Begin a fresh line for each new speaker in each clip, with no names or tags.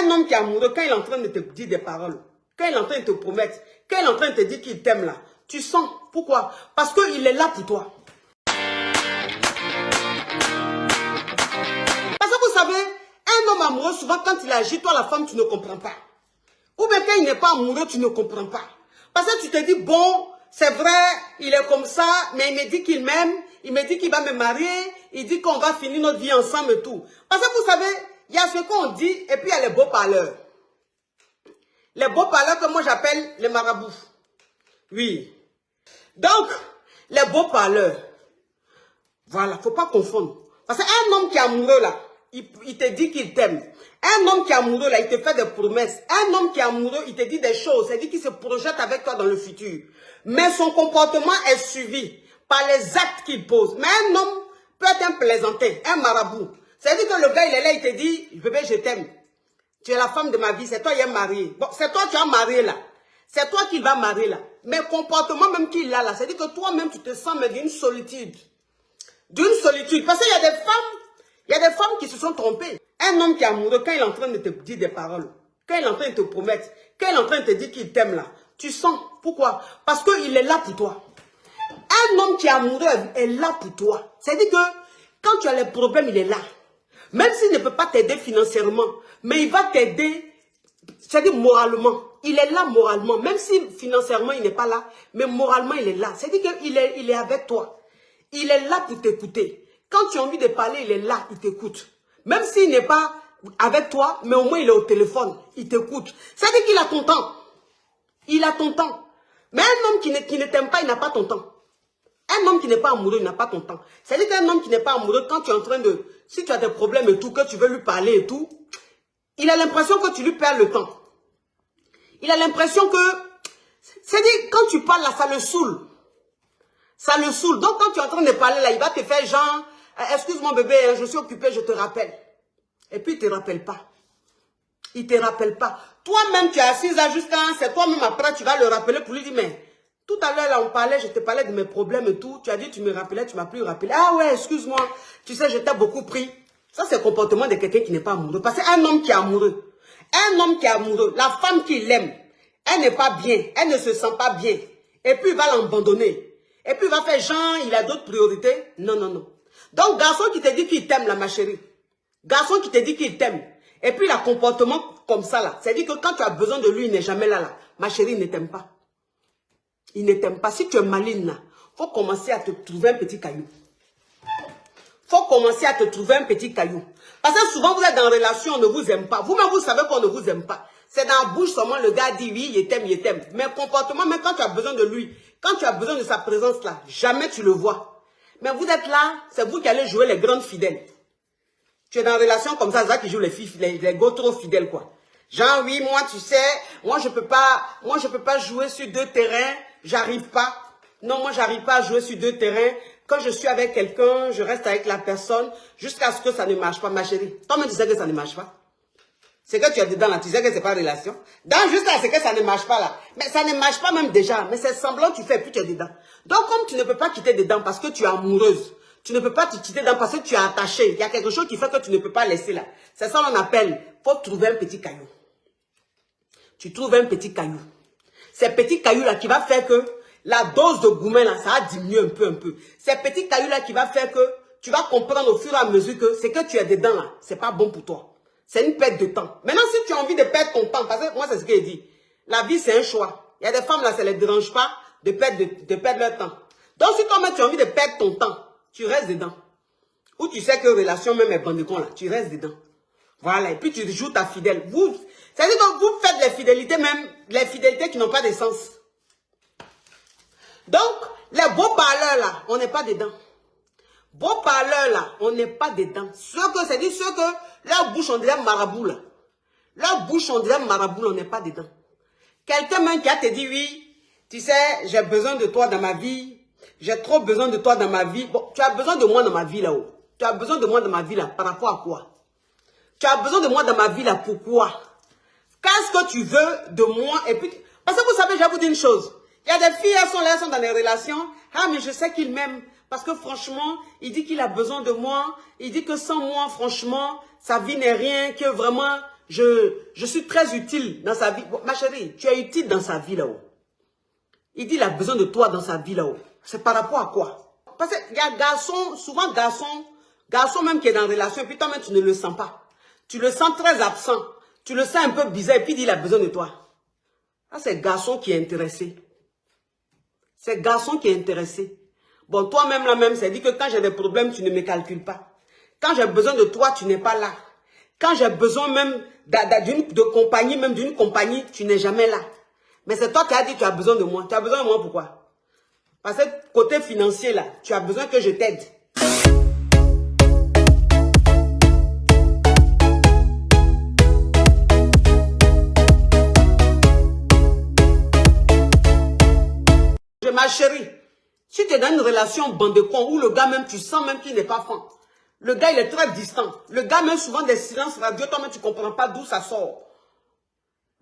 Un homme qui est amoureux, quand il est en train de te dire des paroles, quand il est en train de te promettre, quand il est en train de te dire qu'il t'aime là, tu sens. Pourquoi? Parce qu'il est là pour toi. Parce que vous savez, un homme amoureux, souvent quand il agit, toi la femme, tu ne comprends pas. Ou bien quand il n'est pas amoureux, tu ne comprends pas. Parce que tu te dis, bon, c'est vrai, il est comme ça, mais il me dit qu'il m'aime, il me dit qu'il va me marier, il dit qu'on va finir notre vie ensemble et tout. Parce que vous savez, il y a ce qu'on dit, et puis il y a les beaux parleurs. Les beaux parleurs que moi j'appelle les marabouts. Oui. Donc, les beaux parleurs. Voilà, il ne faut pas confondre. Parce qu'un homme qui est amoureux là, il te dit qu'il t'aime. Un homme qui est amoureux là, il te fait des promesses. Un homme qui est amoureux, il te dit des choses. C'est-à-dire qu'il se projette avec toi dans le futur. Mais son comportement est suivi par les actes qu'il pose. Mais un homme peut être un plaisantin, un marabout. C'est-à-dire que le gars, il est là, il te dit, bébé, je t'aime. Tu es la femme de ma vie, c'est toi qui es marié. Bon, c'est toi qui as marié là. C'est toi qui vas marier là. Mais le comportement même qu'il a là, c'est-à-dire que toi-même, tu te sens d'une solitude. D'une solitude. Parce qu'il y a des femmes qui se sont trompées. Un homme qui est amoureux, quand il est en train de te dire des paroles, quand il est en train de te promettre, quand il est en train de te dire qu'il t'aime là, tu sens. Pourquoi? Parce qu'il est là pour toi. Un homme qui est amoureux est là pour toi. C'est-à-dire que quand tu as les problèmes, il est là. Même s'il ne peut pas t'aider financièrement, mais il va t'aider, c'est-à-dire moralement. Il est là moralement. Même si financièrement, il n'est pas là, mais moralement, il est là. C'est-à-dire qu'il est avec toi. Il est là pour t'écouter. Quand tu as envie de parler, il est là, il t'écoute. Même s'il n'est pas avec toi, mais au moins il est au téléphone, il t'écoute. C'est-à-dire qu'il a ton temps. Il a ton temps. Mais un homme qui ne t'aime pas, il n'a pas ton temps. Un homme qui n'est pas amoureux, il n'a pas ton temps. C'est-à-dire qu'un homme qui n'est pas amoureux, quand tu es en train de... Si tu as des problèmes et tout, que tu veux lui parler et tout, il a l'impression que tu lui perds le temps. Il a l'impression que... C'est-à-dire, quand tu parles là, ça le saoule. Ça le saoule. Donc, quand tu es en train de parler là, il va te faire genre... Excuse-moi bébé, je suis occupé, je te rappelle. Et puis, il ne te rappelle pas. Il ne te rappelle pas. Toi-même, tu es assise là jusqu'à... C'est toi-même après, tu vas le rappeler pour lui dire, mais... Tout à l'heure, là, on parlait, je te parlais de mes problèmes et tout. Tu as dit, tu me rappelais, tu ne m'as plus rappelé. Ah ouais, excuse-moi. Tu sais, je t'ai beaucoup pris. Ça, c'est le comportement de quelqu'un qui n'est pas amoureux. Parce qu'un homme qui est amoureux, la femme qui l'aime, elle n'est pas bien, elle ne se sent pas bien. Et puis, il va l'abandonner. Et puis, il va faire genre, il a d'autres priorités. Non, non, non. Donc, garçon qui te dit qu'il t'aime, là, ma chérie. Garçon qui te dit qu'il t'aime. Et puis, il a un comportement comme ça, là. C'est-à-dire que quand tu as besoin de lui, il n'est jamais là, là. Ma chérie, il ne t'aime pas. Il ne t'aime pas. Si tu es maligne, là, il faut commencer à te trouver un petit caillou. Il faut commencer à te trouver un petit caillou. Parce que souvent, vous êtes dans une relation, on ne vous aime pas. Vous-même, vous savez qu'on ne vous aime pas. C'est dans la bouche seulement, le gars dit oui, il t'aime, il t'aime. Mais comportement, même quand tu as besoin de lui, quand tu as besoin de sa présence là, jamais tu le vois. Mais vous êtes là, c'est vous qui allez jouer les grandes fidèles. Tu es dans une relation comme ça, c'est ça qui joue les filles, les gars trop fidèles, quoi. Genre, oui, moi, tu sais, moi, je peux pas jouer sur deux terrains, j'arrive pas. Non, moi, j'arrive pas à jouer sur deux terrains. Quand je suis avec quelqu'un, je reste avec la personne jusqu'à ce que ça ne marche pas, ma chérie. Toi-même, tu sais que ça ne marche pas. C'est que tu es dedans, là, tu sais que c'est pas relation. Dans jusqu'à ce que ça ne marche pas, là. Mais ça ne marche pas même déjà. Mais c'est semblant, tu fais, puis tu es dedans. Donc, comme tu ne peux pas quitter dedans parce que tu es amoureuse, tu ne peux pas te quitter dedans parce que tu es attaché. Il y a quelque chose qui fait que tu ne peux pas laisser là. C'est ça qu'on appelle, faut trouver un petit caillou. Tu trouves un petit caillou. Ces petits cailloux-là qui va faire que la dose de gourmet, là, ça va diminuer un peu. Ces petits cailloux-là qui va faire que tu vas comprendre au fur et à mesure que ce que tu es dedans, là, c'est pas bon pour toi. C'est une perte de temps. Maintenant, si tu as envie de perdre ton temps, parce que moi, c'est ce que je dis. La vie, c'est un choix. Il y a des femmes, là, ça ne les dérange pas de perdre leur temps. Donc, si toi-même, tu as envie de perdre ton temps, tu restes dedans. Ou tu sais que relation même est bandicon, là, tu restes dedans. Voilà, et puis tu joues ta fidèle. C'est-à-dire que vous faites les fidélités même, les fidélités qui n'ont pas de sens. Donc, les beaux parleurs là, on n'est pas dedans. Beaux parleurs là, on n'est pas dedans. C'est-à-dire ceux que leur bouche on dirait marabout là. Leur bouche on dirait marabout, on n'est pas dedans. Quelqu'un même qui a te dit oui, tu sais, j'ai besoin de toi dans ma vie. J'ai trop besoin de toi dans ma vie. Bon, tu as besoin de moi dans ma vie là-haut. Tu as besoin de moi dans ma vie là, par rapport à quoi? Tu as besoin de moi dans ma vie là, pourquoi? Qu'est-ce que tu veux de moi? Et puis, parce que vous savez, je vais vous dire une chose. Il y a des filles, elles sont dans des relations. Ah, mais je sais qu'il m'aime. Parce que franchement, il dit qu'il a besoin de moi. Il dit que sans moi, franchement, sa vie n'est rien. Que vraiment, je suis très utile dans sa vie. Bon, ma chérie, tu es utile dans sa vie là-haut. Il dit il a besoin de toi dans sa vie là-haut. C'est par rapport à quoi? Parce qu'il y a garçon, souvent garçon même qui est dans une relation, et puis toi-même tu ne le sens pas. Tu le sens très absent. Tu le sens un peu bizarre, et puis il dit il a besoin de toi. Ça, c'est garçon qui est intéressé. C'est garçon qui est intéressé. Bon, toi-même là même, c'est dit que quand j'ai des problèmes, tu ne me calcules pas. Quand j'ai besoin de toi, tu n'es pas là. Quand j'ai besoin même de compagnie, même d'une compagnie, tu n'es jamais là. Mais c'est toi qui as dit que tu as besoin de moi. Tu as besoin de moi pourquoi? Parce que côté financier là, tu as besoin que je t'aide. Ma chérie, si tu es dans une relation bande de cons où le gars même, tu sens même qu'il n'est pas franc. Le gars, il est très distant. Le gars même, souvent des silences radio, toi-même, tu ne comprends pas d'où ça sort.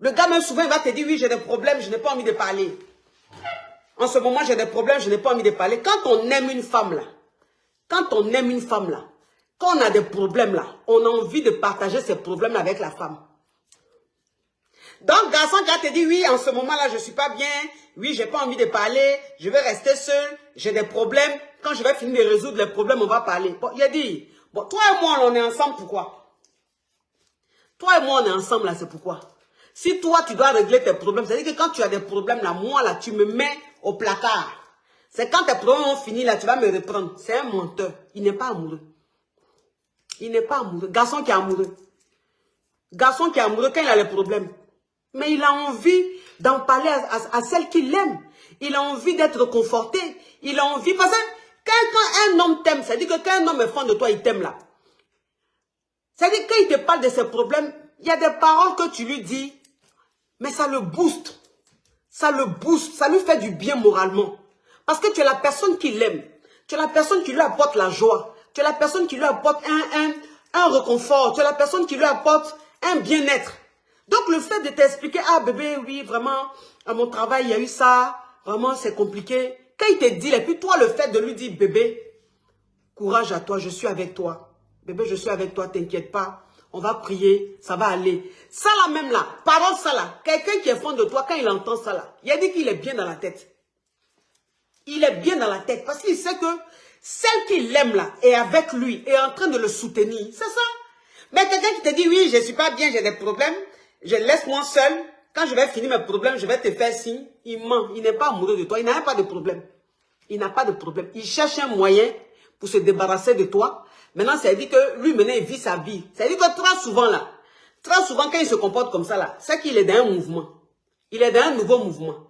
Le gars même, souvent, il va te dire, oui, j'ai des problèmes, je n'ai pas envie de parler. En ce moment, j'ai des problèmes, je n'ai pas envie de parler. Quand on aime une femme là, quand on a des problèmes là, on a envie de partager ces problèmes avec la femme. Donc, garçon qui a te dit, oui, en ce moment-là, je ne suis pas bien, oui, je n'ai pas envie de parler, je vais rester seul, j'ai des problèmes. Quand je vais finir de résoudre les problèmes, on va parler. Bon, il a dit, bon, toi et moi, on est ensemble, pourquoi? Toi et moi, on est ensemble, là, c'est pourquoi? Si toi, tu dois régler tes problèmes, c'est-à-dire que quand tu as des problèmes, là, moi, là, tu me mets au placard. C'est quand tes problèmes ont fini, là, tu vas me reprendre. C'est un menteur. Il n'est pas amoureux. Il n'est pas amoureux. Garçon qui est amoureux. Garçon qui est amoureux quand il a les problèmes. Mais il a envie d'en parler à celle qu'il aime. Il a envie d'être conforté. Il a envie... Parce que quand un homme t'aime, c'est-à-dire que quand un homme est fan de toi, il t'aime là. C'est-à-dire que quand il te parle de ses problèmes, il y a des paroles que tu lui dis, mais ça le booste. Ça le booste. Ça lui fait du bien moralement. Parce que tu es la personne qu'il aime. Tu es la personne qui lui apporte la joie. Tu es la personne qui lui apporte un réconfort. Tu es la personne qui lui apporte un bien-être. Donc, le fait de t'expliquer, ah bébé, oui, vraiment, à mon travail, il y a eu ça, vraiment, c'est compliqué. Quand il te dit, et puis toi, le fait de lui dire, bébé, courage à toi, je suis avec toi. Bébé, je suis avec toi, t'inquiète pas. On va prier, ça va aller. Ça là même là, parole ça là, quelqu'un qui est fan de toi, quand il entend ça là, il a dit qu'il est bien dans la tête. Il est bien dans la tête, parce qu'il sait que celle qu'il aime là, est avec lui, est en train de le soutenir. C'est ça. Mais quelqu'un qui te dit, oui, je ne suis pas bien, j'ai des problèmes. Je laisse moi seul. Quand je vais finir mes problèmes, je vais te faire signe. Il ment. Il n'est pas amoureux de toi. Il n'a pas de problème. Il n'a pas de problème. Il cherche un moyen pour se débarrasser de toi. Maintenant, ça dit que lui, maintenant, il vit sa vie. Ça dit que très souvent, là, quand il se comporte comme ça, là, c'est qu'il est dans un mouvement. Il est dans un nouveau mouvement.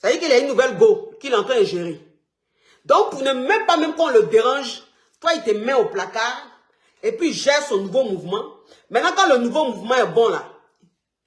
Ça dit qu'il a une nouvelle go qu'il est en train de gérer. Donc, pour ne même pas, même quand on le dérange, toi, il te met au placard et puis il gère son nouveau mouvement. Maintenant, quand le nouveau mouvement est bon, là,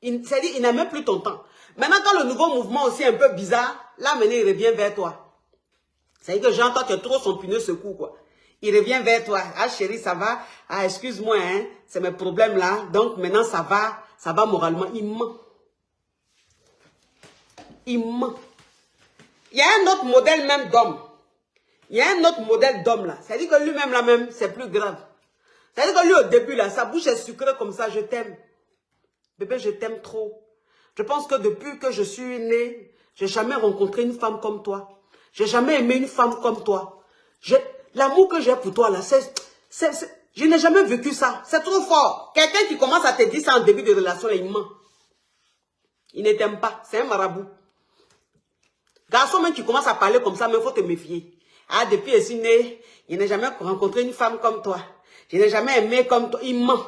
c'est-à-dire il n'a même plus ton temps. Maintenant, quand le nouveau mouvement aussi est un peu bizarre, là, maintenant, il revient vers toi. C'est-à-dire que j'entends que trop son pneu secoue, quoi. Il revient vers toi. Ah, chérie, ça va? Ah, excuse-moi, hein, c'est mes problèmes, là. Donc, maintenant, ça va moralement. Il ment. Il ment. Il y a un autre modèle même d'homme. Il y a un autre modèle d'homme, là. C'est-à-dire que lui-même, là, même, c'est plus grave. C'est-à-dire que lui, au début, là, sa bouche est sucrée comme ça, je t'aime. Bébé, je t'aime trop. Je pense que depuis que je suis née, j'ai jamais rencontré une femme comme toi. J'ai jamais aimé une femme comme toi. L'amour que j'ai pour toi, là, je n'ai jamais vécu ça. C'est trop fort. Quelqu'un qui commence à te dire ça en début de relation, là, il ment. Il ne t'aime pas. C'est un marabout. Garçon, même, tu commences à parler comme ça, mais il faut te méfier. Ah, depuis que je suis née, je n'ai jamais rencontré une femme comme toi. Je n'ai jamais aimé comme toi. Il ment.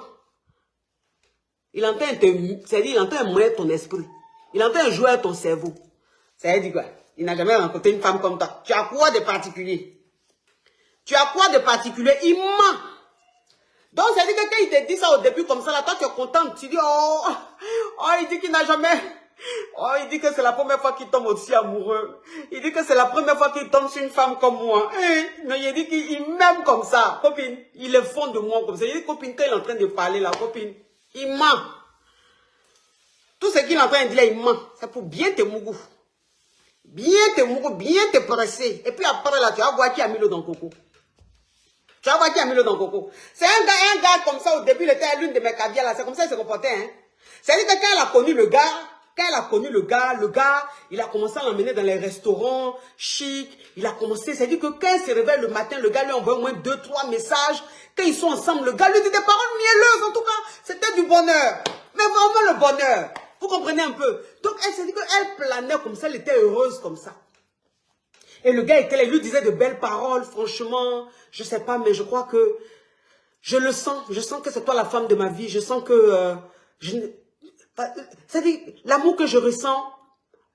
Il entend de mourir ton esprit. Il entend de jouer à ton cerveau. Ça veut dire quoi? Il n'a jamais rencontré une femme comme toi. Tu as quoi de particulier? Tu as quoi de particulier? Il ment. Donc, ça veut dire que quand il te dit ça au début comme ça, là, toi tu es content. Tu dis, oh, il dit qu'il n'a jamais... Oh, il dit que c'est la première fois qu'il tombe aussi amoureux. Il dit que c'est la première fois qu'il tombe sur une femme comme moi. Non, il dit qu'il m'aime comme ça. Copine, il est fond de moi comme ça. Il dit, copine, quand il est en train de parler, là, copine, il ment. Tout ce qu'il est en train de dire là, il ment. C'est pour bien te mougou. Bien te mougou, bien te presser. Et puis après là, tu vas voir qui a mis l'eau dans le coco. Tu vas voir qui a mis l'eau dans le coco. C'est un gars comme ça au début, il était à l'une de mes caviars là. C'est comme ça qu'il se comportait. Hein. C'est-à-dire que quand elle a connu le gars, il a commencé à l'emmener dans les restaurants chics. Il a commencé, c'est-à-dire que quand elle se réveille le matin, le gars lui envoie au moins 2-3 messages. Quand ils sont ensemble, le gars lui dit des paroles mielleuses. En tout cas, c'était du bonheur. Mais vraiment le bonheur. Vous comprenez un peu? Donc, elle s'est dit qu'elle planait comme ça, elle était heureuse comme ça. Et le gars était là, il lui disait de belles paroles. Franchement, je sais pas, mais je crois que je le sens. Je sens que c'est toi la femme de ma vie. Je sens que... c'est-à-dire, l'amour que je ressens,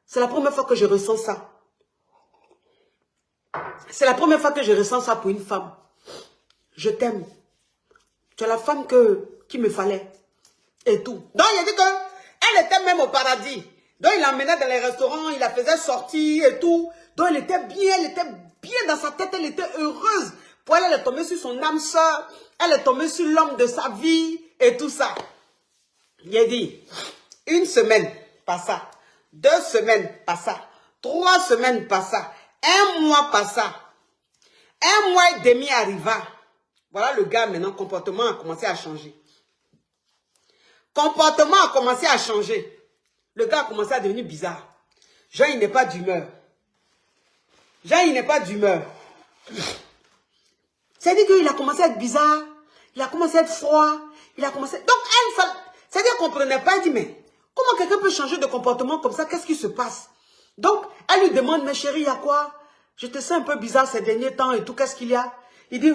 c'est la première fois que je ressens ça. C'est la première fois que je ressens ça pour une femme. Je t'aime. Tu es la femme qu'il me fallait. Et tout. Donc, il a dit qu'elle était même au paradis. Donc, il l'emmenait dans les restaurants, il la faisait sortir et tout. Donc, elle était bien dans sa tête, elle était heureuse. Pour elle, elle est tombée sur son âme sœur. Elle est tombée sur l'homme de sa vie et tout ça. Il a dit, 1 semaine passa, 2 semaines passa, 3 semaines passa, 1 mois passa, 1 mois et demi arriva. Voilà le gars maintenant, comportement a commencé à changer. Comportement a commencé à changer. Le gars a commencé à devenir bizarre. Jean, il n'est pas d'humeur. Jean, il n'est pas d'humeur. C'est-à-dire qu'il a commencé à être bizarre, il a commencé à être froid, il a commencé... Donc, elle, c'est-à-dire qu'on ne comprenait pas, elle dit, mais comment quelqu'un peut changer de comportement comme ça? Qu'est-ce qui se passe? Donc, elle lui demande, mais chérie, il y a quoi? Je te sens un peu bizarre ces derniers temps et tout, qu'est-ce qu'il y a? Il dit,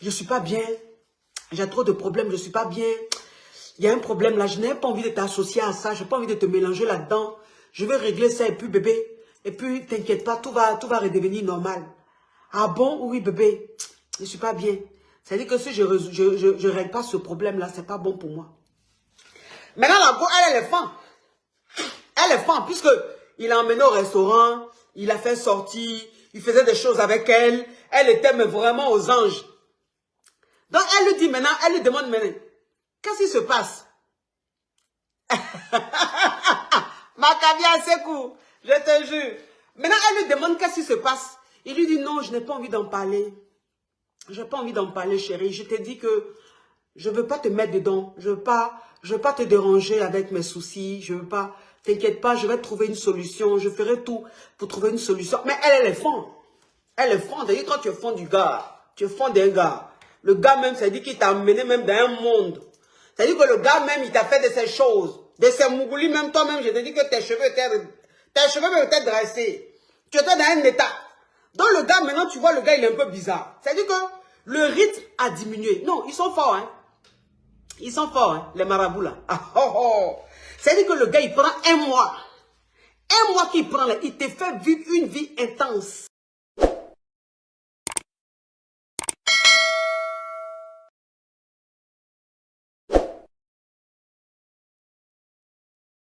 je ne suis pas bien, j'ai trop de problèmes, je ne suis pas bien. Il y a un problème là, je n'ai pas envie de t'associer à ça, je n'ai pas envie de te mélanger là-dedans. Je vais régler ça et puis bébé, et puis t'inquiète pas, tout va redevenir normal. Ah bon? Oui bébé, je ne suis pas bien. C'est-à-dire que si je ne règle pas ce problème-là, ce n'est pas bon pour moi. Maintenant, la go, elle est fan. Elle est fan, puisqu'il l'a emmené au restaurant, il l'a fait sortir, il faisait des choses avec elle. Elle était mais vraiment aux anges. Donc, elle lui dit maintenant, elle lui demande maintenant, qu'est-ce qui se passe? Macavia Sekou, je te jure. Maintenant, elle lui demande qu'est-ce qui se passe. Il lui dit non, je n'ai pas envie d'en parler. Je n'ai pas envie d'en parler, chérie. Je t'ai dit que je ne veux pas te mettre dedans. Je ne veux pas te déranger avec mes soucis. Je ne veux pas. T'inquiète pas, je vais trouver une solution. Je ferai tout pour trouver une solution. Mais elle est fond. Elle est fond. C'est-à-dire quand tu es fond du gars, tu es fond d'un gars. Le gars même, c'est-à-dire qu'il t'a amené même dans un monde. C'est-à-dire que le gars même, il t'a fait de ces choses. De ces mougoulis, même toi-même, je te dis que tes cheveux étaient dressés. Tu étais dans un état. Donc le gars, maintenant, tu vois, le gars, il est un peu bizarre. C'est-à-dire que le rythme a diminué. Non, ils sont forts, hein. Ils sont forts, hein, les marabouts, là. Ah, oh, oh. C'est-à-dire que le gars, il prend 1 mois. 1 mois qu'il prend, là, il te fait vivre une vie intense.